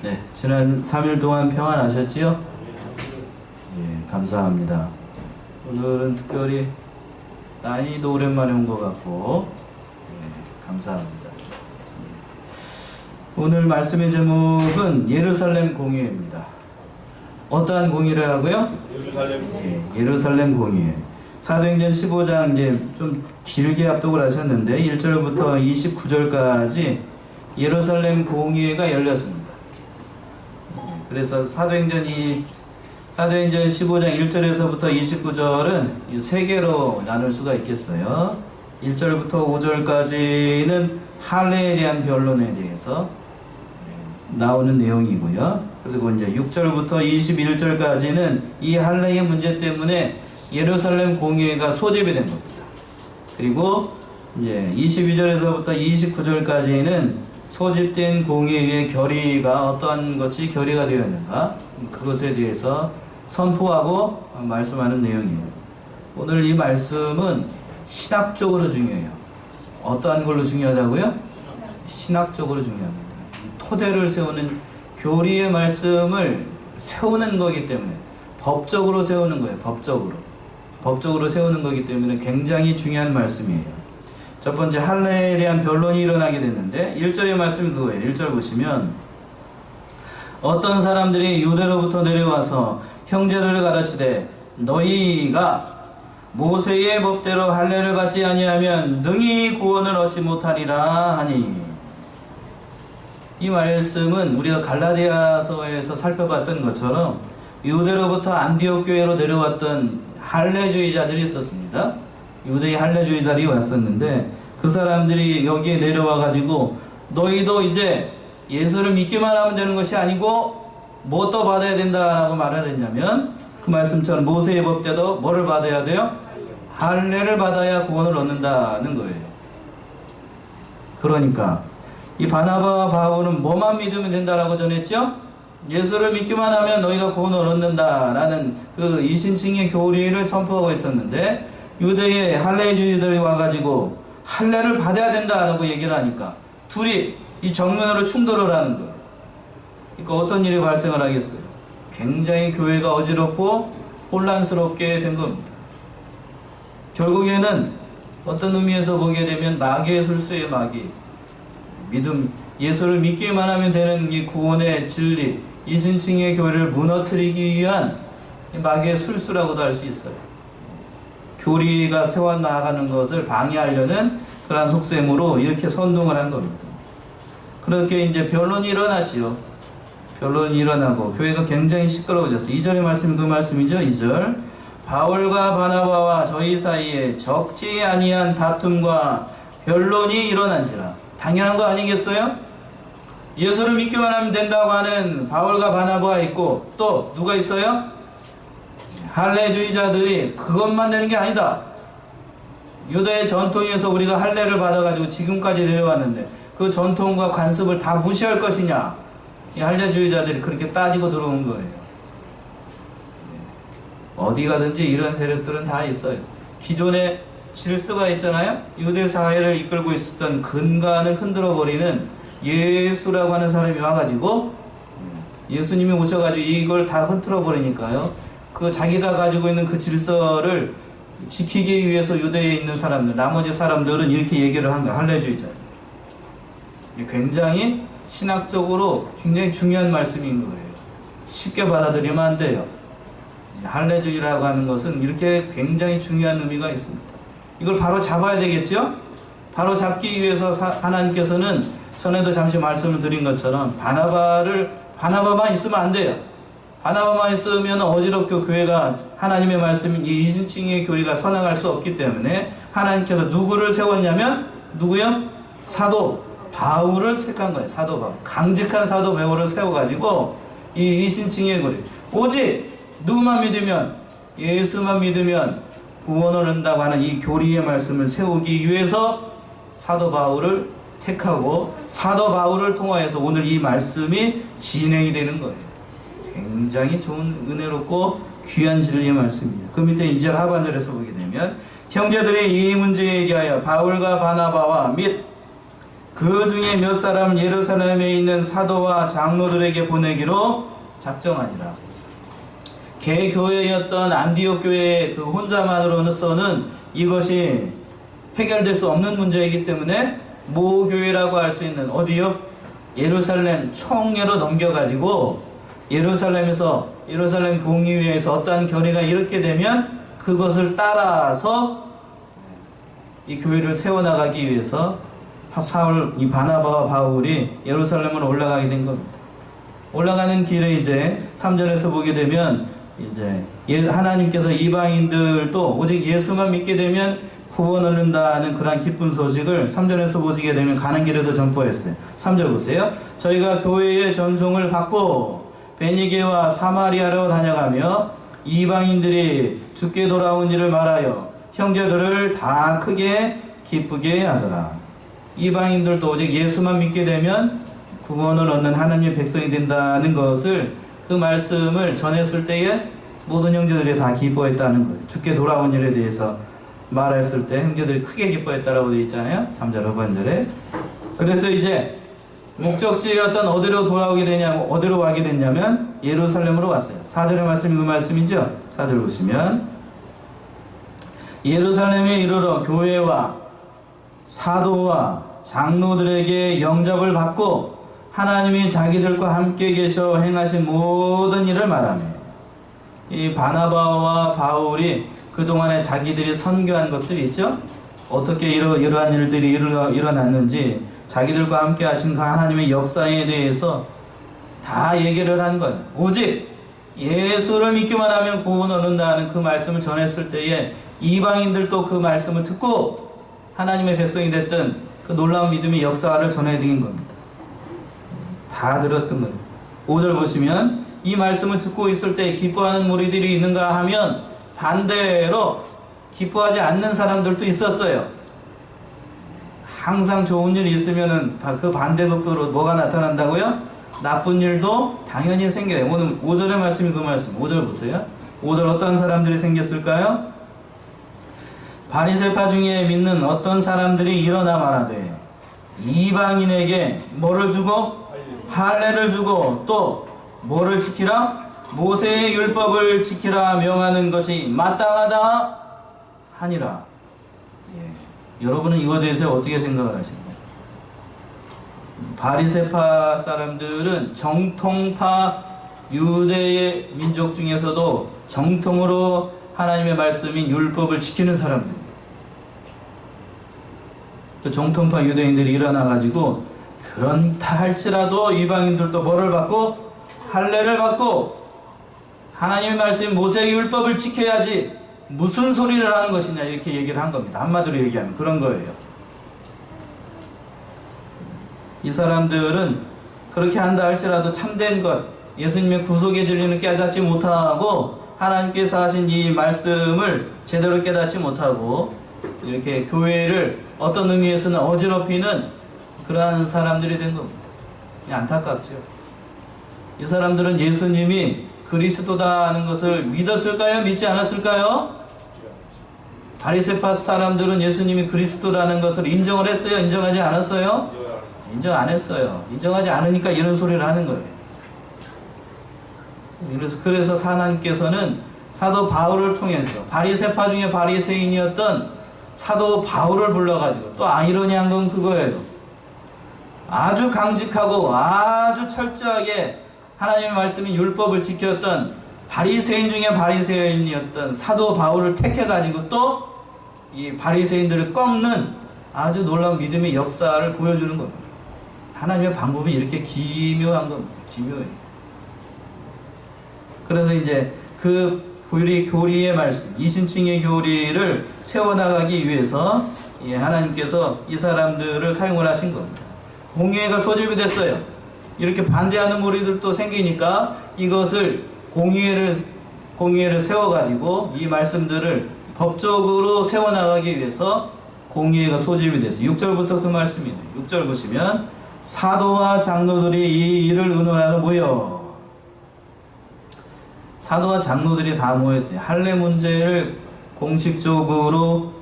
네, 지난 3일 동안 평안하셨지요? 예, 감사합니다. 오늘은 특별히 난이도 오랜만에 온 것 같고, 예, 감사합니다. 예. 오늘 말씀의 제목은 예루살렘 공의회입니다. 어떠한 공의회라고요? 예루살렘 공의회. 사도행전 15장 이제 좀 길게 압독을 하셨는데 1절부터 29절까지 예루살렘 공의회가 열렸습니다. 그래서 사도행전 15장 1절에서부터 29절은 세 개로 나눌 수가 있겠어요. 1절부터 5절까지는 할례에 대한 변론에 대해서 나오는 내용이고요. 그리고 이제 6절부터 21절까지는 이 할례의 문제 때문에 예루살렘 공의회가 소집이 된 겁니다. 그리고 이제 22절에서부터 29절까지는 소집된 공의회의 결의가 어떠한 것이 결의가 되었는가, 그것에 대해서 선포하고 말씀하는 내용이에요. 오늘 이 말씀은 신학적으로 중요해요. 어떠한 걸로 중요하다고요? 신학적으로 중요합니다. 토대를 세우는 교리의 말씀을 세우는 거기 때문에, 법적으로 세우는 거예요. 법적으로 세우는 거기 때문에 굉장히 중요한 말씀이에요. 첫 번째, 할례에 대한 변론이 일어나게 됐는데 1절의 말씀이 그거예요. 1절 보시면 어떤 사람들이 유대로부터 내려와서 형제들을 가르치되 너희가 모세의 법대로 할례를 받지 아니하면 능히 구원을 얻지 못하리라 하니, 이 말씀은 우리가 갈라디아서에서 살펴봤던 것처럼 유대로부터 안디옥 교회로 내려왔던 할례주의자들이 있었습니다. 유대의 할례주의자들이 왔었는데 그 사람들이 여기에 내려와 가지고 너희도 이제 예수를 믿기만 하면 되는 것이 아니고 뭣도 받아야 된다라고 말을 했냐면, 그 말씀처럼 모세의 법대로 뭐를 받아야 돼요? 할례를 받아야 구원을 얻는다는 거예요. 그러니까 이 바나바와 바울은 뭐만 믿으면 된다라고 전했죠? 예수를 믿기만 하면 너희가 구원을 얻는다라는 그 이신칭의 교리를 선포하고 있었는데, 유대의 할례주의들이 와가지고 할례를 받아야 된다라고 얘기를 하니까 둘이 이 정면으로 충돌을 하는 거예요. 그러니까 어떤 일이 발생을 하겠어요? 굉장히 교회가 어지럽고 혼란스럽게 된 겁니다. 결국에는 어떤 의미에서 보게 되면 마귀의 술수의 마귀, 믿음, 예수를 믿기만 하면 되는 이 구원의 진리, 이신칭의 교회를 무너뜨리기 위한 마귀의 술수라고도 할 수 있어요. 교리가 세워나가는 것을 방해하려는 그러한 속셈으로 이렇게 선동을 한 겁니다. 그렇게 이제 변론이 일어났지요. 변론이 일어나고 교회가 굉장히 시끄러워졌어요. 2절의 말씀이 그 말씀이죠. 2절. 바울과 바나바와 저희 사이에 적지 아니한 다툼과 변론이 일어난지라. 당연한 거 아니겠어요? 예수를 믿기만 하면 된다고 하는 바울과 바나바가 있고, 또 누가 있어요? 할례주의자들이 그것만 되는 게 아니다. 유대의 전통에서 우리가 할례를 받아가지고 지금까지 내려왔는데 그 전통과 관습을 다 무시할 것이냐, 이 할례주의자들이 그렇게 따지고 들어온 거예요. 어디 가든지 이런 세력들은 다 있어요. 기존의 질서가 있잖아요. 유대 사회를 이끌고 있었던 근간을 흔들어버리는 예수라고 하는 사람이 와가지고, 예수님이 오셔가지고 이걸 다 흔들어버리니까요, 그 자기가 가지고 있는 그 질서를 지키기 위해서 유대에 있는 사람들, 나머지 사람들은 이렇게 얘기를 한 거야. 할례주의자. 굉장히 신학적으로 굉장히 중요한 말씀인 거예요. 쉽게 받아들이면 안 돼요. 할례주의라고 하는 것은 이렇게 굉장히 중요한 의미가 있습니다. 이걸 바로 잡아야 되겠죠? 바로 잡기 위해서 하나님께서는 전에도 잠시 말씀을 드린 것처럼 바나바만 있으면 안 돼요. 바나바만 있으면 어지럽게 교회가 하나님의 말씀, 이 이신칭의 교리가 선행할 수 없기 때문에 하나님께서 누구를 세웠냐면, 누구요? 사도 바울을 택한 거예요. 사도 바울. 강직한 사도 바울을 세워가지고 이 이신칭의 교리, 오직 누구만 믿으면, 예수만 믿으면 구원을 얻는다고 하는 이 교리의 말씀을 세우기 위해서 사도 바울을 택하고 사도 바울을 통하여서 오늘 이 말씀이 진행이 되는 거예요. 굉장히 좋은 은혜롭고 귀한 진리의 말씀입니다. 그 밑에 2절 하반절에서 보게 되면 형제들이 이 문제에 대하여 바울과 바나바와 및 그 중에 몇 사람을 예루살렘에 있는 사도와 장로들에게 보내기로 작정하니라. 개교회였던 안디옥 교회의 그 혼자만으로서는 이것이 해결될 수 없는 문제이기 때문에 모교회라고 할 수 있는 어디요? 예루살렘 총회로 넘겨가지고 예루살렘 공의회에서 어떠한 결의가 이렇게 되면 그것을 따라서 이 교회를 세워나가기 위해서 이 바나바와 바울이 예루살렘으로 올라가게 된 겁니다. 올라가는 길에 이제 3절에서 보게 되면 이제 하나님께서 이방인들도 오직 예수만 믿게 되면 구원 얻는다는 그러한 기쁜 소식을 3절에서 보시게 되면 가는 길에도 전포했어요. 3절 보세요. 저희가 교회의 전송을 받고 베니게와 사마리아로 다녀가며 이방인들이 주께 돌아온 일을 말하여 형제들을 다 크게 기쁘게 하더라. 이방인들도 오직 예수만 믿게 되면 구원을 얻는 하나님의 백성이 된다는 것을 그 말씀을 전했을 때에 모든 형제들이 다 기뻐했다는 거예요. 주께 돌아온 일에 대해서 말했을 때 형제들이 크게 기뻐했다라고 되어 있잖아요. 3절 후반절에. 그래서 이제 목적지였던 어디로 가게 됐냐면 예루살렘으로 왔어요. 4절의 말씀이 그 말씀이죠. 4절 보시면 예루살렘에 이르러 교회와 사도와 장로들에게 영접을 받고 하나님이 자기들과 함께 계셔 행하신 모든 일을 말하네. 이 바나바와 바울이 그동안에 자기들이 선교한 것들이 있죠. 어떻게 이러한 일들이 일어났는지 자기들과 함께 하신 그 하나님의 역사에 대해서 다 얘기를 한 거예요. 오직 예수를 믿기만 하면 구원을 얻는다는 그 말씀을 전했을 때에 이방인들도 그 말씀을 듣고 하나님의 백성이 됐던 그 놀라운 믿음의 역사를 전해드린 겁니다. 다 들었던 거예요. 5절 보시면 이 말씀을 듣고 있을 때 기뻐하는 무리들이 있는가 하면 반대로 기뻐하지 않는 사람들도 있었어요. 항상 좋은 일이 있으면은 그 반대급부로 뭐가 나타난다고요? 나쁜 일도 당연히 생겨요. 오늘 5절의 말씀이 그 말씀. 5절 보세요. 5절 어떤 사람들이 생겼을까요? 바리새파 중에 믿는 어떤 사람들이 일어나 말하되 이방인에게 뭐를 주고 할례를 주고 또 뭐를 지키라? 모세의 율법을 지키라 명하는 것이 마땅하다 하니라. 여러분은 이거에 대해서 어떻게 생각을 하십니까? 바리새파 사람들은 정통파 유대의 민족 중에서도 정통으로 하나님의 말씀인 율법을 지키는 사람들입니다. 그 정통파 유대인들이 일어나가지고 그런다 할지라도 이방인들도 뭐를 받고 할례를 받고 하나님의 말씀인 모세의 율법을 지켜야지 무슨 소리를 하는 것이냐 이렇게 얘기를 한 겁니다. 한마디로 얘기하면 그런 거예요. 이 사람들은 그렇게 한다 할지라도 참된 것 예수님의 구속의 진리는 깨닫지 못하고 하나님께서 하신 이 말씀을 제대로 깨닫지 못하고 이렇게 교회를 어떤 의미에서는 어지럽히는 그러한 사람들이 된 겁니다. 안타깝죠. 이 사람들은 예수님이 그리스도다는 것을 믿었을까요? 믿지 않았을까요? 바리새파 사람들은 예수님이 그리스도라는 것을 인정을 했어요? 인정하지 않았어요? 인정 안 했어요. 인정하지 않으니까 이런 소리를 하는 거예요. 그래서 하나님께서는 사도 바울을 통해서 바리새파 중에 바리새인이었던 사도 바울을 불러가지고 또 아이러니한 건 그거예요. 아주 강직하고 아주 철저하게 하나님의 말씀인 율법을 지켰던 바리새인 중에 바리새인이었던 사도 바울을 택해가지고 또 이 바리새인들을 꺾는 아주 놀라운 믿음의 역사를 보여주는 겁니다. 하나님의 방법이 이렇게 기묘한 겁니다. 기묘해요. 그래서 이제 그 교리의 말씀, 이신층의 교리를 세워나가기 위해서 하나님께서 이 사람들을 사용을 하신 겁니다. 공의회가 소집이 됐어요. 이렇게 반대하는 무리들도 생기니까 이것을 공의회를 세워가지고 이 말씀들을 법적으로 세워나가기 위해서 공의회가 소집이 됐어요. 6절부터 그 말씀이네요. 6절 보시면 사도와 장로들이 이 일을 의논하러 모여 사도와 장로들이 다 모였대요. 할례 문제를 공식적으로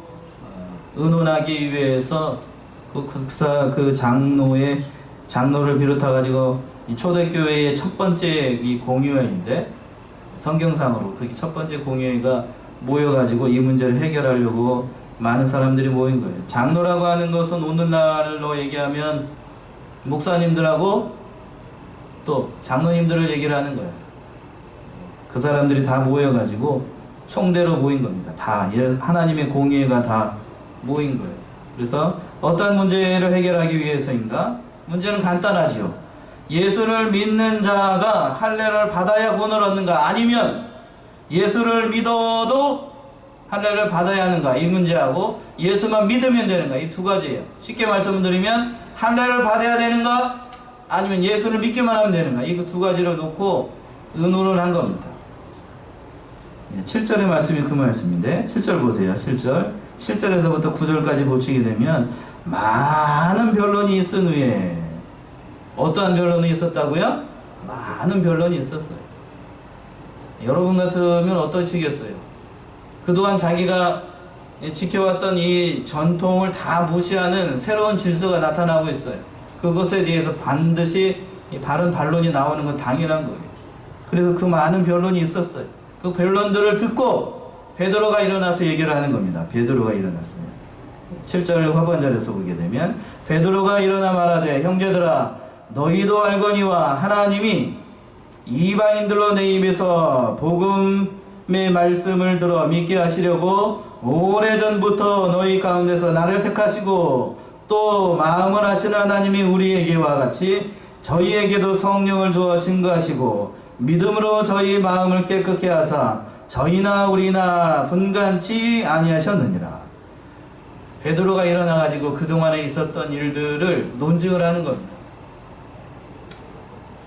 의논하기 위해서 그 장로를 비롯해 가지고 이 초대교회의 첫 번째 이 공의회인데, 성경상으로 그 첫 번째 공의회가 모여가지고 이 문제를 해결하려고 많은 사람들이 모인 거예요. 장로라고 하는 것은 오늘날로 얘기하면 목사님들하고 또 장로님들을 얘기를 하는 거예요. 그 사람들이 다 모여가지고 총대로 모인 겁니다. 다 하나님의 공의회가 다 모인 거예요. 그래서 어떤 문제를 해결하기 위해서인가? 문제는 간단하지요. 예수를 믿는 자가 할례를 받아야 구원을 얻는가? 아니면 예수를 믿어도 할례를 받아야 하는가? 이 문제하고 예수만 믿으면 되는가? 이 두 가지예요. 쉽게 말씀드리면 할례를 받아야 되는가? 아니면 예수를 믿기만 하면 되는가? 이 두 가지를 놓고 의논을 한 겁니다. 7절의 말씀이 그 말씀인데, 7절 보세요. 7절에서부터 9절까지 보시게 되면 많은 변론이 있은 후에, 어떠한 변론이 있었다고요? 많은 변론이 있었어요. 여러분 같으면 어떠시겠어요? 그동안 자기가 지켜왔던 이 전통을 다 무시하는 새로운 질서가 나타나고 있어요. 그것에 대해서 반드시 바른 반론이 나오는 건 당연한 거예요. 그래서 그 많은 변론이 있었어요. 그 변론들을 듣고 베드로가 일어나서 얘기를 하는 겁니다. 베드로가 일어났어요. 7절 하반절에서 보게 되면 베드로가 일어나 말하되, 형제들아 너희도 알거니와 하나님이 이방인들로 내 입에서 복음의 말씀을 들어 믿게 하시려고 오래전부터 너희 가운데서 나를 택하시고 또 마음을 하시는 하나님이 우리에게와 같이 저희에게도 성령을 주어 증거하시고 믿음으로 저희 마음을 깨끗게 하사 저희나 우리나 분간치 아니하셨느니라. 베드로가 일어나가지고 그동안에 있었던 일들을 논증을 하는 겁니다.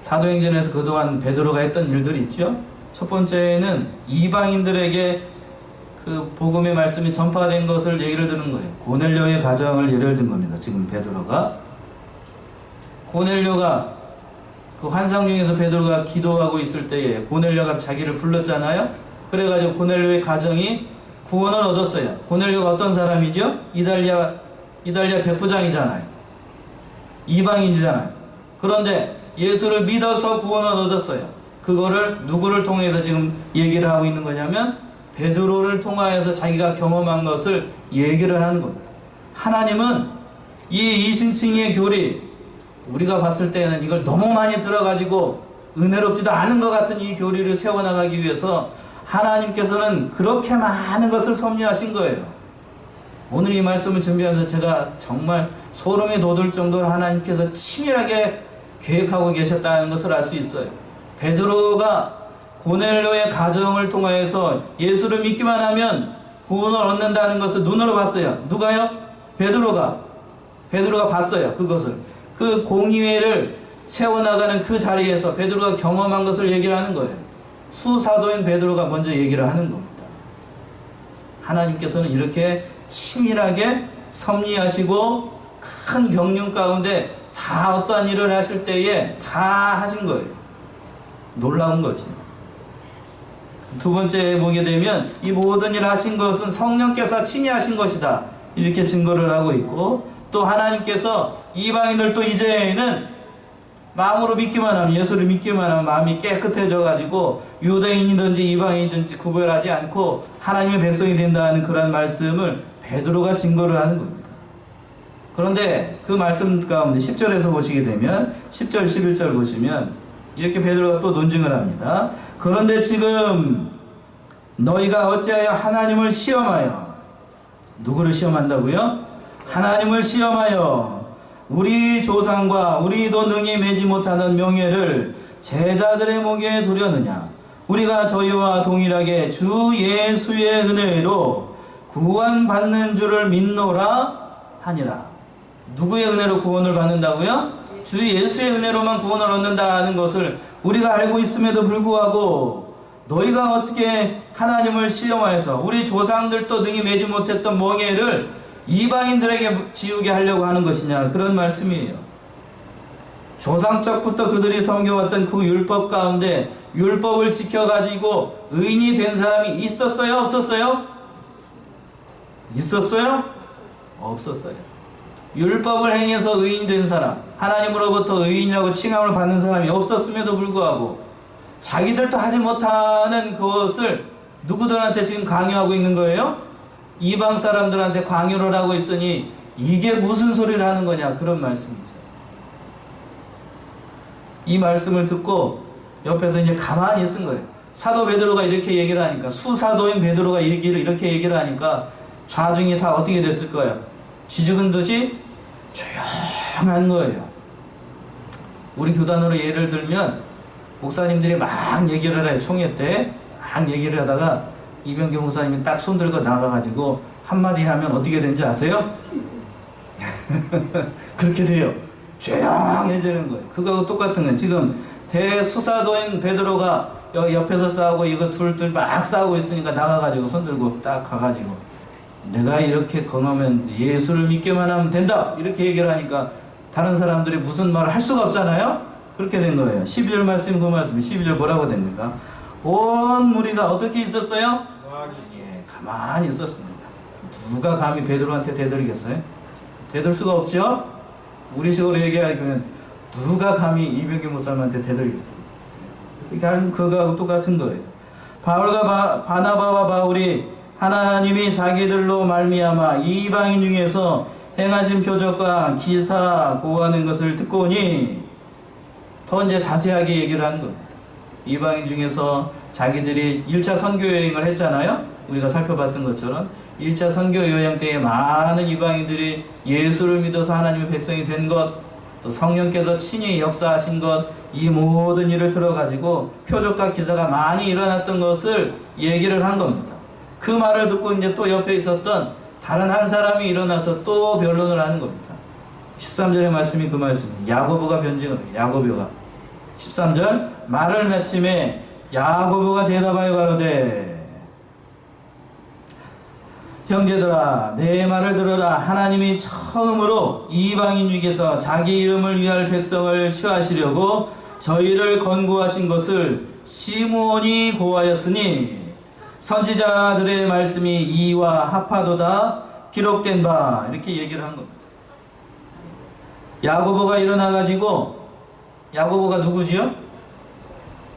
사도행전에서 그동안 베드로가 했던 일들이 있죠. 첫 번째는 이방인들에게 그 복음의 말씀이 전파된 것을 얘기를 드는 거예요. 고넬료의 가정을 예를 든 겁니다. 지금 베드로가, 고넬료가 그 환상 중에서 베드로가 기도하고 있을 때에 고넬료가 자기를 불렀잖아요. 그래가지고 고넬료의 가정이 구원을 얻었어요. 고넬료가 어떤 사람이죠? 이달리아 백부장이잖아요. 이방인이잖아요. 그런데 예수를 믿어서 구원을 얻었어요. 그거를 누구를 통해서 지금 얘기를 하고 있는 거냐면 베드로를 통하여서 자기가 경험한 것을 얘기를 하는 겁니다. 하나님은 이 이신칭의 교리, 우리가 봤을 때는 이걸 너무 많이 들어가지고 은혜롭지도 않은 것 같은 이 교리를 세워나가기 위해서 하나님께서는 그렇게 많은 것을 섭리하신 거예요. 오늘 이 말씀을 준비하면서 제가 정말 소름이 돋을 정도로 하나님께서 치밀하게 계획하고 계셨다는 것을 알 수 있어요. 베드로가 고넬료의 가정을 통하여서 예수를 믿기만 하면 구원을 얻는다는 것을 눈으로 봤어요. 누가요? 베드로가 봤어요. 그것을. 그 공의회를 세워나가는 그 자리에서 베드로가 경험한 것을 얘기를 하는 거예요. 수사도인 베드로가 먼저 얘기를 하는 겁니다. 하나님께서는 이렇게 치밀하게 섭리하시고 큰 경륜 가운데 다 어떠한 일을 하실 때에 다 하신 거예요. 놀라운 거죠. 두 번째 보게 되면 이 모든 일을 하신 것은 성령께서 친히 하신 것이다. 이렇게 증거를 하고 있고, 또 하나님께서 이방인들도 이제는 마음으로 믿기만 하면, 예수를 믿기만 하면 마음이 깨끗해져 가지고 유대인이든지 이방인이든지 구별하지 않고 하나님의 백성이 된다는 그런 말씀을 베드로가 증거를 하는 겁니다. 그런데 그 말씀 가운데 10절에서 보시게 되면 10절 11절 보시면 이렇게 베드로가 또 논증을 합니다. 그런데 지금 너희가 어찌하여 하나님을 시험하여, 누구를 시험한다고요? 하나님을 시험하여 우리 조상과 우리도 능히 매지 못하는 명예를 제자들의 목에 두려느냐? 우리가 저희와 동일하게 주 예수의 은혜로 구원받는 줄을 믿노라 하니라. 누구의 은혜로 구원을 받는다고요? 주 예수의 은혜로만 구원을 얻는다는 것을 우리가 알고 있음에도 불구하고 너희가 어떻게 하나님을 시험하여서 우리 조상들도 능히 매지 못했던 멍에를 이방인들에게 지우게 하려고 하는 것이냐, 그런 말씀이에요. 조상적부터 그들이 섬겨왔던 그 율법 가운데 율법을 지켜가지고 의인이 된 사람이 있었어요? 없었어요? 있었어요? 없었어요. 율법을 행해서 의인된 사람, 하나님으로부터 의인이라고 칭함을 받는 사람이 없었음에도 불구하고 자기들도 하지 못하는 그것을 누구들한테 지금 강요하고 있는 거예요? 이방 사람들한테 강요를 하고 있으니 이게 무슨 소리를 하는 거냐, 그런 말씀이죠. 이 말씀을 듣고 옆에서 이제 가만히 있은 거예요. 사도 베드로가 이렇게 얘기를 하니까, 수사도인 베드로가 이렇게 얘기를 하니까 좌중이 다 어떻게 됐을 거예요? 쥐죽은 듯이 조용한 거예요. 우리 교단으로 예를 들면 목사님들이 막 얘기를 해요. 총회 때 막 얘기를 하다가 이병규 목사님이 딱 손 들고 나가가지고 한마디 하면 어떻게 되는지 아세요? 그렇게 돼요. 조용해지는 거예요. 그거하고 똑같은 거예요. 지금 대수사도인 베드로가 여기 옆에서 싸우고 이거 둘 막 싸우고 있으니까 나가가지고 손 들고 딱 가가지고 내가 이렇게 건하면 예수를 믿기만 하면 된다, 이렇게 얘기를 하니까 다른 사람들이 무슨 말을 할 수가 없잖아요. 그렇게 된 거예요. 12절 말씀, 그 말씀 12절 뭐라고 됩니까? 온 무리가 어떻게 있었어요? 가만히 있었습니다. 누가 감히 베드로한테 대들겠어요? 대들 수가 없죠? 우리 식으로 얘기하면 누가 감히 이병규 목사님한테 대들겠어요? 그거하고 똑같은 거예요. 바울과 바나바와 바울이 하나님이 자기들로 말미암아 이방인 중에서 행하신 표적과 기사 고하는 것을 듣고 오니, 더 이제 자세하게 얘기를 하는 겁니다. 이방인 중에서 자기들이 1차 선교 여행을 했잖아요. 우리가 살펴봤던 것처럼 1차 선교 여행 때에 많은 이방인들이 예수를 믿어서 하나님의 백성이 된 것, 또 성령께서 친히 역사하신 것, 이 모든 일을 들어가지고 표적과 기사가 많이 일어났던 것을 얘기를 한 겁니다. 그 말을 듣고 이제 또 옆에 있었던 다른 한 사람이 일어나서 또 변론을 하는 겁니다. 13절의 말씀이 그 말씀입니다. 야고보가 변증을 해요. 야고보가 13절 말을 마침에 야고보가 대답하여 가로되, 형제들아 내 말을 들으라. 하나님이 처음으로 이방인 중에서 자기 이름을 위할 백성을 취하시려고 저희를 권고하신 것을 시므온이 고하였으니 선지자들의 말씀이 이와 합하도다 기록된 바, 이렇게 얘기를 한 겁니다. 야고보가 일어나가지고, 야고보가 누구지요?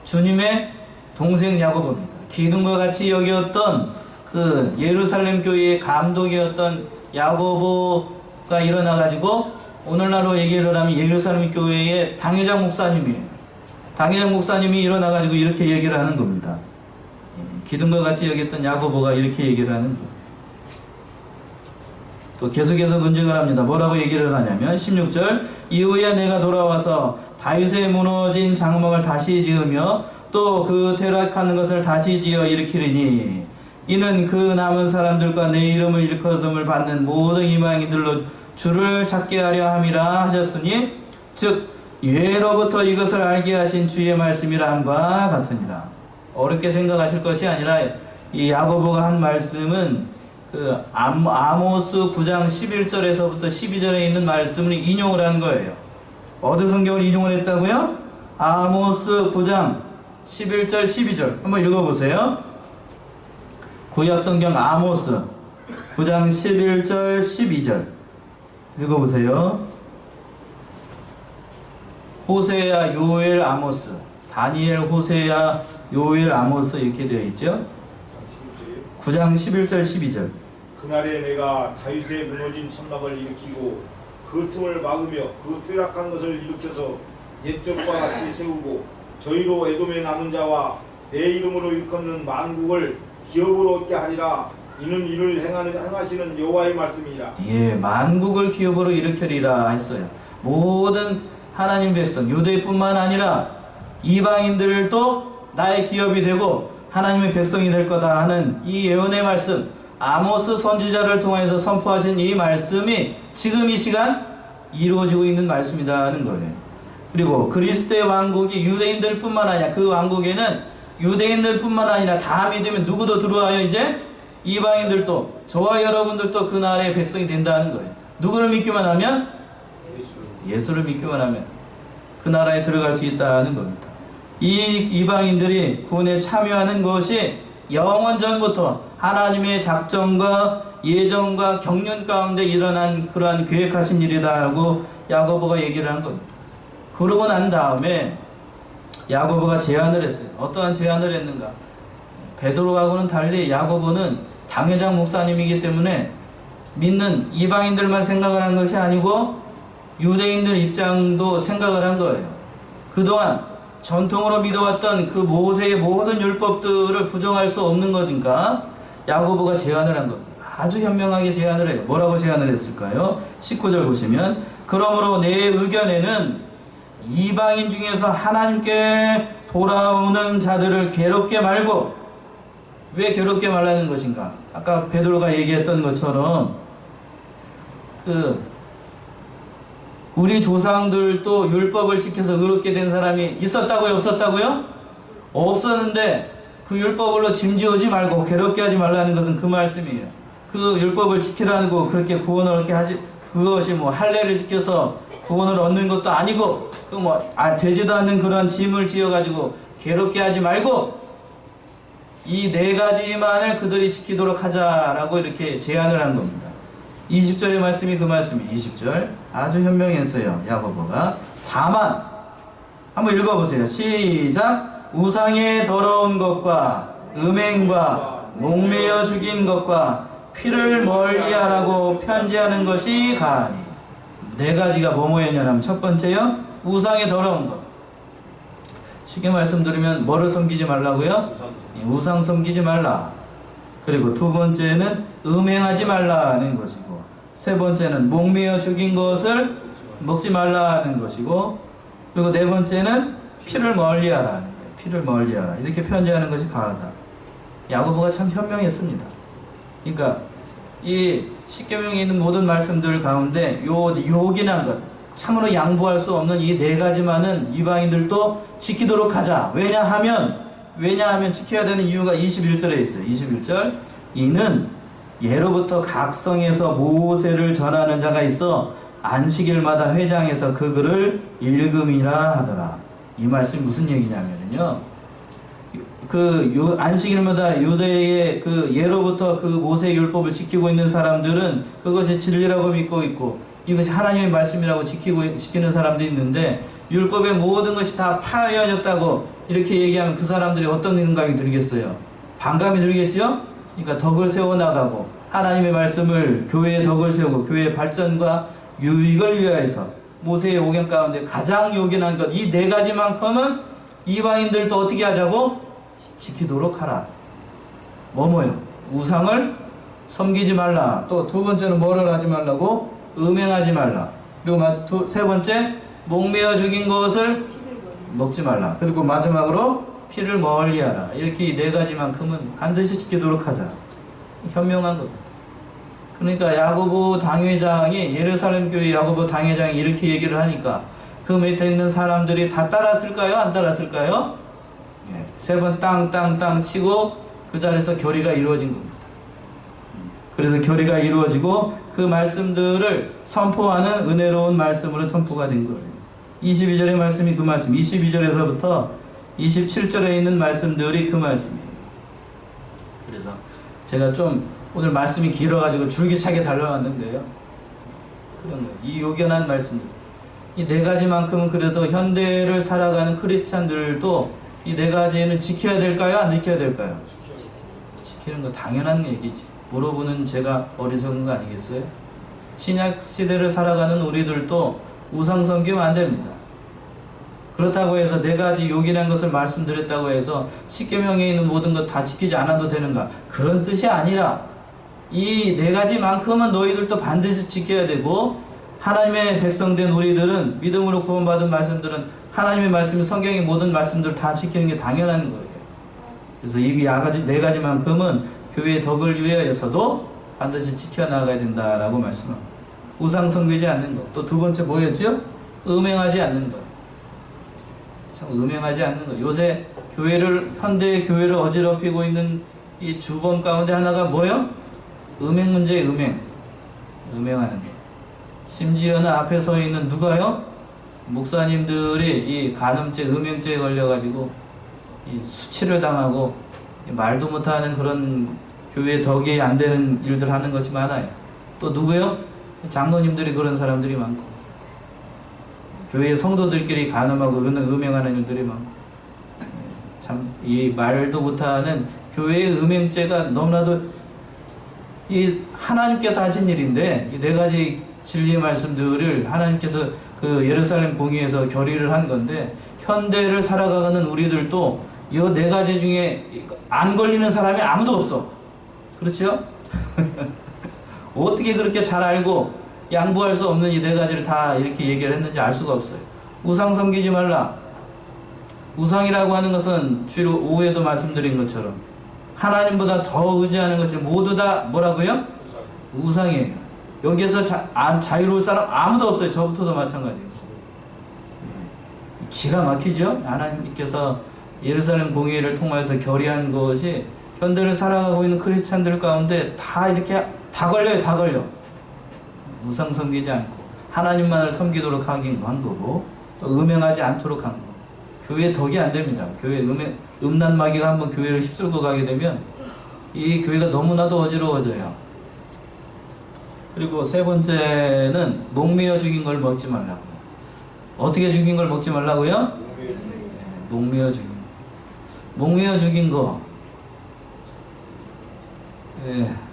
주님의 동생 야고보입니다. 기둥과 같이 여겼던 그 예루살렘 교회의 감독이었던 야고보가 일어나가지고 오늘날로 얘기를 하면 예루살렘 교회의 당회장 목사님이에요. 당회장 목사님이 일어나가지고 이렇게 얘기를 하는 겁니다. 기둥과 같이 여겼던 야고보가 이렇게 얘기를 하는 거예요. 또 계속해서 논증을 합니다. 뭐라고 얘기를 하냐면 16절 이후에 내가 돌아와서 다윗의 무너진 장막을 다시 지으며 또 그 퇴락하는 것을 다시 지어 일으키리니 이는 그 남은 사람들과 내 이름을 일컬음을 받는 모든 이방인들로 주를 찾게 하려 함이라 하셨으니 즉 예로부터 이것을 알게 하신 주의 말씀이라 함과 같으니라. 어렵게 생각하실 것이 아니라 이 야고보가 한 말씀은 그 아모스 9장 11절에서부터 12절에 있는 말씀을 인용을 한 거예요. 어느 성경을 인용을 했다고요? 아모스 9장 11절 12절 한번 읽어보세요. 구약성경 아모스 9장 11절 12절 읽어보세요. 호세야 요엘 아모스, 다니엘 호세야 요엘 아모스 이렇게 되어 있죠. 9장 11절 12절 그날에 내가 다윗의 무너진 천막을 일으키고 그 틈을 막으며 그 퇴락한 것을 일으켜서 옛적과 같이 세우고 저희로 에돔의 남은 자와 내 이름으로 일컫는 만국을 기업으로 얻게 하리라. 이는 이를 행하시는 여호와의 말씀이라. 예, 만국을 기업으로 일으키리라 했어요. 모든 하나님 백성 유대뿐만 아니라 이방인들도 나의 기업이 되고 하나님의 백성이 될 거다 하는 이 예언의 말씀, 아모스 선지자를 통해서 선포하신 이 말씀이 지금 이 시간 이루어지고 있는 말씀이다 하는 거예요. 그리고 그리스도의 왕국이 유대인들 뿐만 아니라 그 왕국에는 유대인들 뿐만 아니라 다 믿으면 누구도 들어와요. 이제 이방인들도, 저와 여러분들도 그 나라의 백성이 된다는 거예요. 누구를 믿기만 하면? 예수를 믿기만 하면 그 나라에 들어갈 수 있다는 겁니다. 이 이방인들이 구원에 참여하는 것이 영원 전부터 하나님의 작정과 예정과 경륜 가운데 일어난 그러한 계획하신 일이다라고 야고보가 얘기를 한 겁니다. 그러고 난 다음에 야고보가 제안을 했어요. 어떠한 제안을 했는가? 베드로하고는 달리 야고보는 당회장 목사님이기 때문에 믿는 이방인들만 생각을 한 것이 아니고 유대인들 입장도 생각을 한 거예요. 그동안 전통으로 믿어왔던 그 모세의 모든 율법들을 부정할 수 없는 거니까 야고보가 제안을 한 겁니다. 아주 현명하게 제안을 해요. 뭐라고 제안을 했을까요? 19절 보시면 그러므로 내 의견에는 이방인 중에서 하나님께 돌아오는 자들을 괴롭게 말고. 왜 괴롭게 말라는 것인가? 아까 베드로가 얘기했던 것처럼 우리 조상들도 율법을 지켜서 의롭게 된 사람이 있었다고요? 없었다고요? 없었는데 그 율법으로 짐지우지 말고 괴롭게 하지 말라는 것은 그 말씀이에요. 그 율법을 지키라고 그렇게 구원을 얻게 하지, 그것이 뭐 할례를 지켜서 구원을 얻는 것도 아니고 되지도 않는 그런 짐을 지어가지고 괴롭게 하지 말고 이 네 가지만을 그들이 지키도록 하자라고 이렇게 제안을 한 겁니다. 20절의 말씀이 그 말씀이에요. 20절 아주 현명했어요. 야고보가 다만 한번 읽어보세요. 시작. 우상의 더러운 것과 음행과 목매어 죽인 것과 피를 멀리하라고 편지하는 것이 가하니. 네 가지가 뭐뭐였냐면 첫 번째요, 우상의 더러운 것. 쉽게 말씀드리면 뭐를 섬기지 말라고요? 우상 섬기지 말라. 그리고 두 번째는 음행하지 말라는 것이고, 세 번째는 목매어 죽인 것을 먹지 말라는 것이고, 그리고 네 번째는 피를 멀리하라는 거예요. 피를 멀리하라. 이렇게 편지하는 것이 가하다. 야고보가 참 현명했습니다. 그러니까 이 십계명에 있는 모든 말씀들 가운데 요긴한 것, 참으로 양보할 수 없는 이 네 가지만은 이방인들도 지키도록 하자. 왜냐하면 지켜야 되는 이유가 21절에 있어요. 21절. 이는 예로부터 각 성에서 모세를 전하는 자가 있어 안식일마다 회장에서 그 글을 읽음이라 하더라. 이 말씀이 무슨 얘기냐면요, 안식일마다 유대의 예로부터 그 모세의 율법을 지키고 있는 사람들은 그것이 진리라고 믿고 있고 이것이 하나님의 말씀이라고 지키는 사람도 있는데, 율법의 모든 것이 다 파괴하였다고 이렇게 얘기하면 그 사람들이 어떤 생각이 들겠어요? 반감이 들겠죠? 그러니까 덕을 세워나가고 하나님의 말씀을, 교회의 덕을 세우고 교회의 발전과 유익을 위하여서 모세의 오경 가운데 가장 요긴한 것, 이 네 가지만큼은 이방인들도 어떻게 하자고? 지키도록 하라. 뭐뭐요? 우상을 섬기지 말라. 또 두 번째는 뭐를 하지 말라고? 음행하지 말라. 그리고 세 번째, 목매어 죽인 것을 먹지 말라. 그리고 마지막으로 피를 멀리하라. 이렇게 이 네 가지만큼은 반드시 지키도록 하자. 현명한 겁니다. 그러니까 야고보 당회장이, 예루살렘 교회 야고보 당회장이 이렇게 얘기를 하니까 그 밑에 있는 사람들이 다 따랐을까요? 안 따랐을까요? 세 번 땅 치고 그 자리에서 교리가 이루어진 겁니다. 그래서 교리가 이루어지고 그 말씀들을 선포하는 은혜로운 말씀으로 선포가 된 거예요. 22절의 말씀이 그 말씀, 22절에서부터 27절에 있는 말씀들이 그 말씀이에요. 그래서 제가 좀 오늘 말씀이 길어가지고 줄기차게 달려왔는데요, 그런 거예요. 이 요견한 말씀들, 이 네 가지만큼은 그래도 현대를 살아가는 크리스찬들도 이 네 가지는 지켜야 될까요? 안 지켜야 될까요? 지키는 거 당연한 얘기지. 물어보는 제가 어리석은 거 아니겠어요? 신약 시대를 살아가는 우리들도 우상 섬기면 안 됩니다. 그렇다고 해서 네 가지 요긴한 것을 말씀드렸다고 해서 십계명에 있는 모든 것 다 지키지 않아도 되는가? 그런 뜻이 아니라 이 네 가지만큼은 너희들도 반드시 지켜야 되고, 하나님의 백성된 우리들은, 믿음으로 구원받은 말씀들은 하나님의 말씀, 성경의 모든 말씀들을 다 지키는 게 당연한 거예요. 그래서 이 네 가지만큼은 교회의 덕을 위하여서도 반드시 지켜나가야 된다라고 말씀합니다. 우상 섬기지 않는 것. 또 두 번째 뭐였죠? 음행하지 않는 것. 참 음행하지 않는 것. 요새 현대의 교회를 어지럽히고 있는 이 주범 가운데 하나가 뭐요? 음행 문제예요. 음행하는 것. 심지어는 앞에 서 있는 누가요? 목사님들이 이 간음죄, 음행죄에 걸려가지고 이 수치를 당하고 말도 못하는 그런 교회 덕이 안 되는 일들 하는 것이 많아요. 또 누구요? 장로님들이 그런 사람들이 많고, 교회 성도들끼리 간음하고 음행하는 일들이 많고, 참 이 말도 못하는 교회의 음행죄가 너무나도 이 하나님께서 하신 일인데, 이 네 가지 진리의 말씀들을 하나님께서 그 예루살렘 공의에서 결의를 한 건데, 현대를 살아가는 우리들도 이 네 가지 중에 안 걸리는 사람이 아무도 없어. 그렇죠? 어떻게 그렇게 잘 알고 양보할 수 없는 이 네 가지를 다 이렇게 얘기를 했는지 알 수가 없어요. 우상 섬기지 말라. 우상이라고 하는 것은 주로 오후에도 말씀드린 것처럼 하나님보다 더 의지하는 것이 모두 다 뭐라고요? 우상이에요. 여기에서 자유로울 사람 아무도 없어요. 저부터도 마찬가지예요. 기가 막히죠? 하나님께서 예루살렘 공의회를 통해서 결의한 것이 현대를 살아가고 있는 크리스찬들 가운데 다 이렇게 다 걸려요. 다 걸려. 우상 섬기지 않고 하나님만을 섬기도록 하긴 한 거고, 또 음행하지 않도록 한 거. 교회 덕이 안 됩니다. 교회 음란마귀가 한번 교회를 휩쓸고 가게 되면 이 교회가 너무나도 어지러워져요. 그리고 세 번째는 목매어 죽인 걸 먹지 말라고요. 어떻게 죽인 걸 먹지 말라고요? 목매어 죽인 거. 목매어 죽인 거.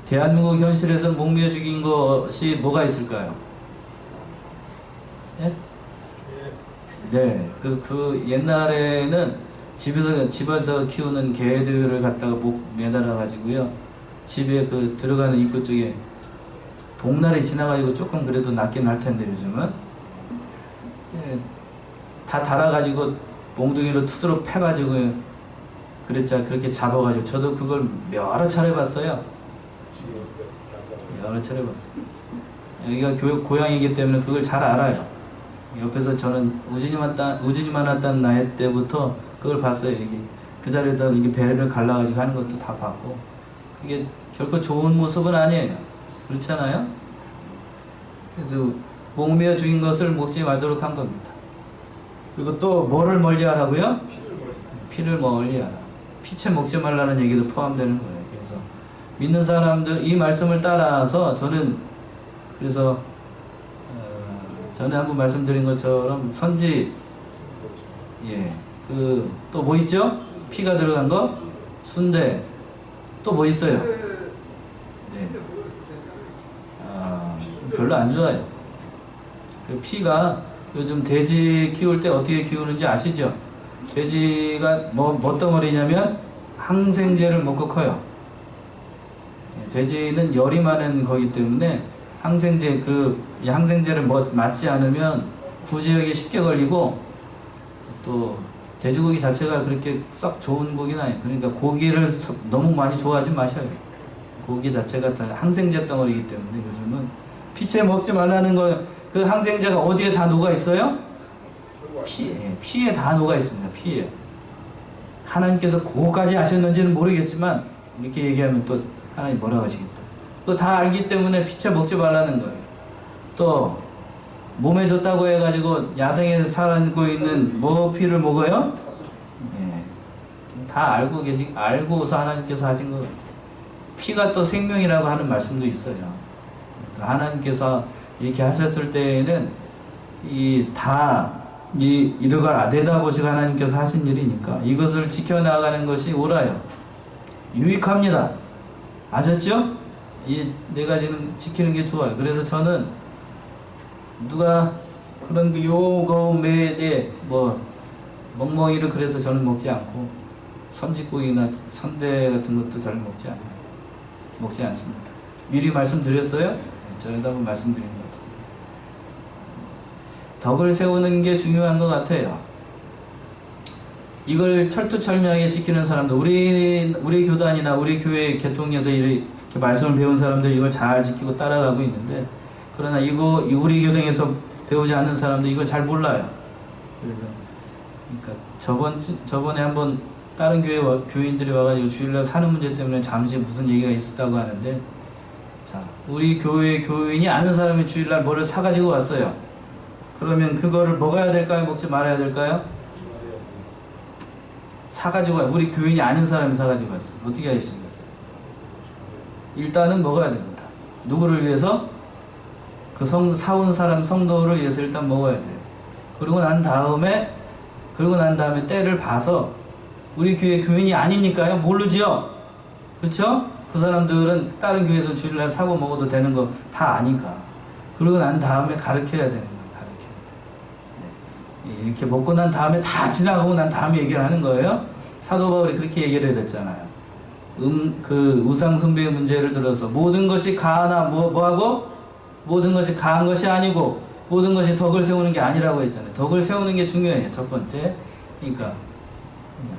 대한민국 현실에서 목매어 죽인 것이 뭐가 있을까요? 예? 네, 그 옛날에는 집에서 키우는 개들을 갖다가 목 매달아 가지고요, 집에 그 들어가는 입구 쪽에 복날이 지나가지고 조금 그래도 낫긴 할 텐데 요즘은 다 달아가지고 몽둥이로 투드로 패가지고 그렇게 잡아가지고, 저도 그걸 여러 차례 봤어요. 여러 차례 봤어요. 여기가 교육 고향이기 때문에 그걸 잘 알아요. 옆에서 저는 우진이만 왔다는 나이 때부터 그걸 봤어요. 이게 그 자리에서 이게 배를 갈라가지고 하는 것도 다 봤고, 그게 결코 좋은 모습은 아니에요. 그렇잖아요? 그래서 목매어 죽인 것을 먹지 말도록 한 겁니다. 그리고 또 뭐를 멀리하라고요? 피를 멀리하라. 피채 먹지 말라는 얘기도 포함되는 거예요. 그래서 믿는 사람들 이 말씀을 따라서 저는 그래서 전에 한번 말씀드린 것처럼 선지, 그 또 뭐 있죠? 피가 들어간 거, 순대, 또 뭐 있어요? 네. 별로 안 좋아요. 그 피가 요즘 돼지 키울 때 어떻게 키우는지 아시죠? 돼지가 뭐 덩어리냐면 항생제를 먹고 커요. 돼지는 열이 많은 거기 때문에 이 항생제를 맞지 않으면 구제역이 쉽게 걸리고, 또 돼지고기 자체가 그렇게 썩 좋은 고기는 아니에요. 그러니까 고기를 너무 많이 좋아하지 마셔요. 고기 자체가 다 항생제 덩어리이기 때문에 요즘은 피채 먹지 말라는 거, 그 항생제가 어디에 다 녹아 있어요? 피에 다 녹아 있습니다. 피에. 하나님께서 그거까지 하셨는지는 모르겠지만 이렇게 얘기하면 또 하나님 뭐라고 하시겠다. 그거 다 알기 때문에 피채 먹지 말라는 거예요. 또 몸에 좋다고 해가지고 야생에 살고 있는 뭐 피를 먹어요? 다 알고서 하나님께서 하신 것 같아요. 피가 또 생명이라고 하는 말씀도 있어요. 하나님께서 이렇게 하셨을 때에는 이런 걸 내다보시고 하나님께서 하신 일이니까 이것을 지켜나가는 것이 옳아요. 유익합니다. 아셨죠? 이 네 가지는 지키는 게 좋아요. 그래서 저는 누가 그런 요거매에 멍멍이를 그래서 저는 먹지 않고, 선지고기나 선대 같은 것도 잘 먹지 않습니다. 미리 말씀드렸어요? 전에도 한번 말씀드린 것 같아요. 덕을 세우는 게 중요한 것 같아요. 이걸 철두철미하게 지키는 사람들, 우리 교단이나 우리 교회 개통에서 이렇게 말씀을 배운 사람들 이걸 잘 지키고 따라가고 있는데, 그러나 우리 교당에서 배우지 않는 사람들 이걸 잘 몰라요. 그러니까 저번에 한번 다른 교인들이 와가지고 주일날 사는 문제 때문에 잠시 무슨 얘기가 있었다고 하는데, 자, 우리 교회 교인이 아는 사람이 주일날 뭐를 사가지고 왔어요. 그러면 그거를 먹어야 될까요? 먹지 말아야 될까요? 사가지고 우리 교인이 아는 사람이 사가지고 왔어요. 어떻게 하시겠어요? 일단은 먹어야 됩니다. 누구를 위해서? 그 사온 사람 성도를 위해서 일단 먹어야 돼요. 그러고 난 다음에 때를 봐서 우리 교회 교인이 아니니까요. 모르지요? 그렇죠? 그 사람들은 다른 교회에서 주일날 사고 먹어도 되는 거 다 아니까. 그러고 난 다음에 가르쳐야 되는 거예요. 네. 이렇게 먹고 난 다음에 다 지나가고 난 다음에 얘기를 하는 거예요. 사도 바울이 그렇게 얘기를 했잖아요. 그 우상 숭배의 문제를 들어서 모든 것이 가하나 뭐하고? 모든 것이 가한 것이 아니고 모든 것이 덕을 세우는 게 아니라고 했잖아요. 덕을 세우는 게 중요해요. 첫 번째. 그러니까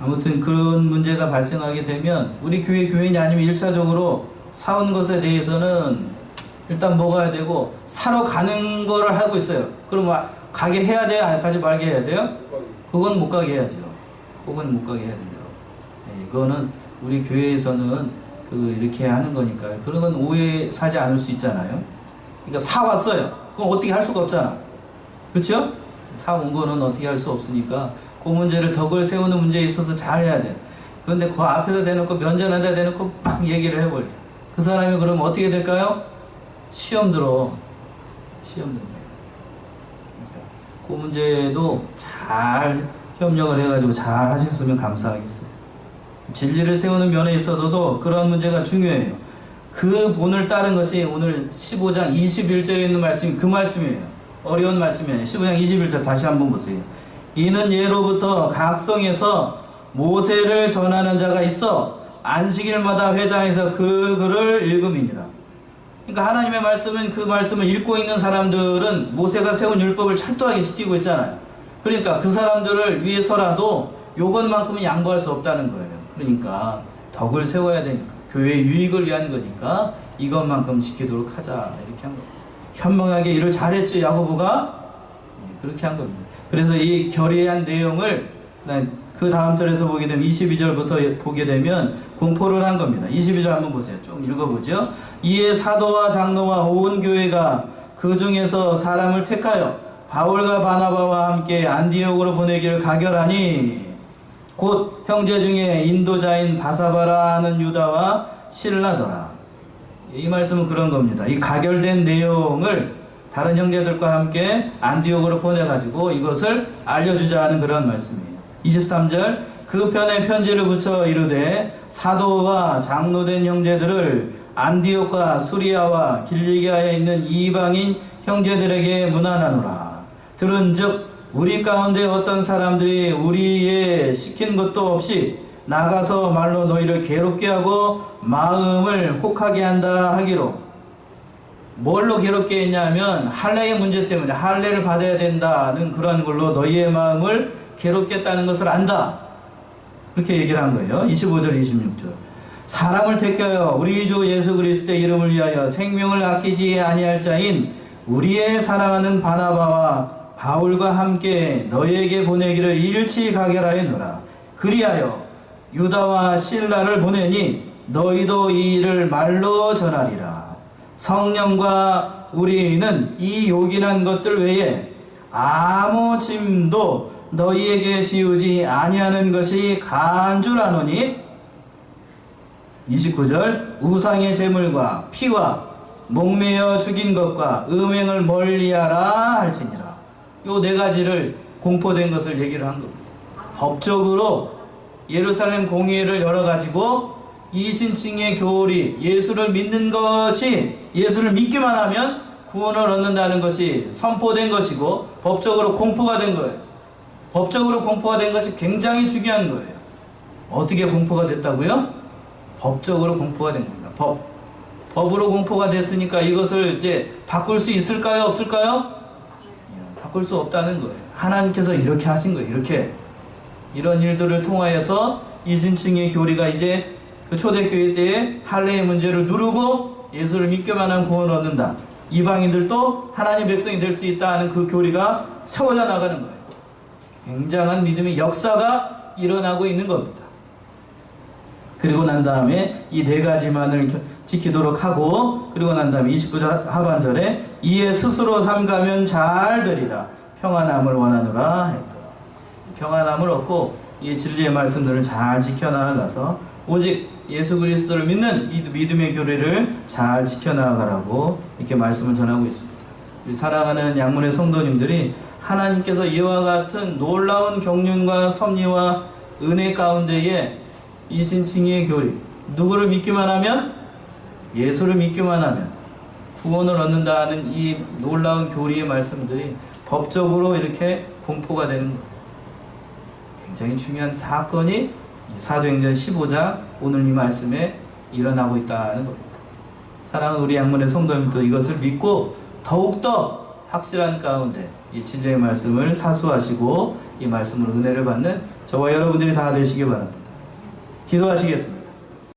아무튼 그런 문제가 발생하게 되면 우리 교회 교인이 아니면 1차적으로 사온 것에 대해서는 일단 먹어야 되고 사러 가는 거를 하고 있어요. 그럼 가게 해야 돼요? 아니, 가지 말게 해야 돼요? 그건 못 가게 해야죠. 그건 못 가게 해야 된다고. 네, 이거는 우리 교회에서는 이렇게 하는 거니까요. 그런 건 오해 사지 않을 수 있잖아요. 그러니까 사왔어요. 그럼 어떻게 할 수가 없잖아. 그렇죠? 사온 거는 어떻게 할 수 없으니까 그 문제를 덕을 세우는 문제에 있어서 잘 해야 돼요. 그런데 그 앞에다 대놓고 면전에다 대놓고 막 얘기를 해버려. 그 사람이 그러면 어떻게 될까요? 시험 들어. 시험 든다. 그러니까 그 문제도 잘 협력을 해가지고 잘 하셨으면 감사하겠어요. 진리를 세우는 면에 있어서도 그런 문제가 중요해요. 그 본을 따른 것이 오늘 15장 21절에 있는 말씀이 그 말씀이에요. 어려운 말씀이에요. 15장 21절 다시 한번 보세요. 이는 예로부터 각 성에서 모세를 전하는 자가 있어 안식일마다 회당에서 그 글을 읽음이니라. 그러니까 하나님의 말씀은 그 말씀을 읽고 있는 사람들은 모세가 세운 율법을 철저하게 지키고 있잖아요. 그러니까 그 사람들을 위해서라도 요것만큼은 양보할 수 없다는 거예요. 그러니까 덕을 세워야 되니까 교회의 유익을 위한 거니까 이것만큼 지키도록 하자 이렇게 한 겁니다. 현명하게 일을 잘했죠 야고보가? 그렇게 한 겁니다. 그래서 이 결의한 내용을 그 다음 절에서 보게 되면 22절부터 보게 되면 공포를 한 겁니다. 22절 한번 보세요. 좀 읽어보죠. 이에 사도와 장로와 온 교회가 그 중에서 사람을 택하여 바울과 바나바와 함께 안디옥으로 보내기를 가결하니 곧 형제 중에 인도자인 바사바라는 유다와 실라더라. 이 말씀은 그런 겁니다. 이 가결된 내용을 다른 형제들과 함께 안디옥으로 보내가지고 이것을 알려주자 하는 그런 말씀이에요. 23절 그 편에 편지를 붙여 이르되 사도와 장로된 형제들을 안디옥과 수리아와 길리기아에 있는 이방인 형제들에게 문안하노라. 들은즉 우리 가운데 어떤 사람들이 우리의 시킨 것도 없이 나가서 말로 너희를 괴롭게 하고 마음을 혹하게 한다 하기로. 뭘로 괴롭게 했냐면 할례의 문제 때문에 할례를 받아야 된다는 그런 걸로 너희의 마음을 괴롭게 했다는 것을 안다. 그렇게 얘기를 한 거예요. 25절 26절 사람을 택하여 우리 주 예수 그리스도의 이름을 위하여 생명을 아끼지 아니할 자인 우리의 사랑하는 바나바와 바울과 함께 너희에게 보내기를 일치 가결하였노라. 그리하여 유다와 실라를 보내니 너희도 이 일을 말로 전하리라. 성령과 우리는 이 요긴한 것들 외에 아무 짐도 너희에게 지우지 아니하는 것이 간주라노니. 29절 우상의 제물과 피와 목매어 죽인 것과 음행을 멀리하라 할지니라. 요 네 가지를 공포된 것을 얘기를 한 겁니다. 법적으로 예루살렘 공의회를 열어가지고 이신층의 교리, 예수를 믿는 것이, 예수를 믿기만 하면 구원을 얻는다는 것이 선포된 것이고 법적으로 공포가 된 거예요. 법적으로 공포가 된 것이 굉장히 중요한 거예요. 어떻게 공포가 됐다고요? 법적으로 공포가 된 겁니다. 법으로 공포가 됐으니까 이것을 이제 바꿀 수 있을까요? 없을까요? 바꿀 수 없다는 거예요. 하나님께서 이렇게 하신 거예요. 이렇게 이런 일들을 통하여서 이신층의 교리가 이제 그 초대교회 때에 할례의 문제를 누르고 예수를 믿기만 하면 구원을 얻는다. 이방인들도 하나님 백성이 될 수 있다 하는 그 교리가 세워져 나가는 거예요. 굉장한 믿음의 역사가 일어나고 있는 겁니다. 그리고 난 다음에 이 네 가지만을 지키도록 하고, 그리고 난 다음에 29절 하반절에 이에 스스로 삼가면 잘 되리라 평안함을 원하노라 했더라. 평안함을 얻고 이 진리의 말씀들을 잘 지켜나가서 오직 예수 그리스도를 믿는 이 믿음의 교리를 잘 지켜나가라고 이렇게 말씀을 전하고 있습니다. 우리 사랑하는 양문의 성도님들이 하나님께서 이와 같은 놀라운 경륜과 섭리와 은혜 가운데에 이신 칭의의 교리, 누구를 믿기만 하면, 예수를 믿기만 하면 구원을 얻는다는 이 놀라운 교리의 말씀들이 법적으로 이렇게 공포가 되는 거예요. 굉장히 중요한 사건이 사도행전 15장 오늘 이 말씀에 일어나고 있다는 겁니다. 사랑하는 우리 양문의 성도님도 이것을 믿고 더욱더 확실한 가운데 이 진리의 말씀을 사수하시고 이 말씀으로 은혜를 받는 저와 여러분들이 다 되시기 바랍니다. 기도하시겠습니다.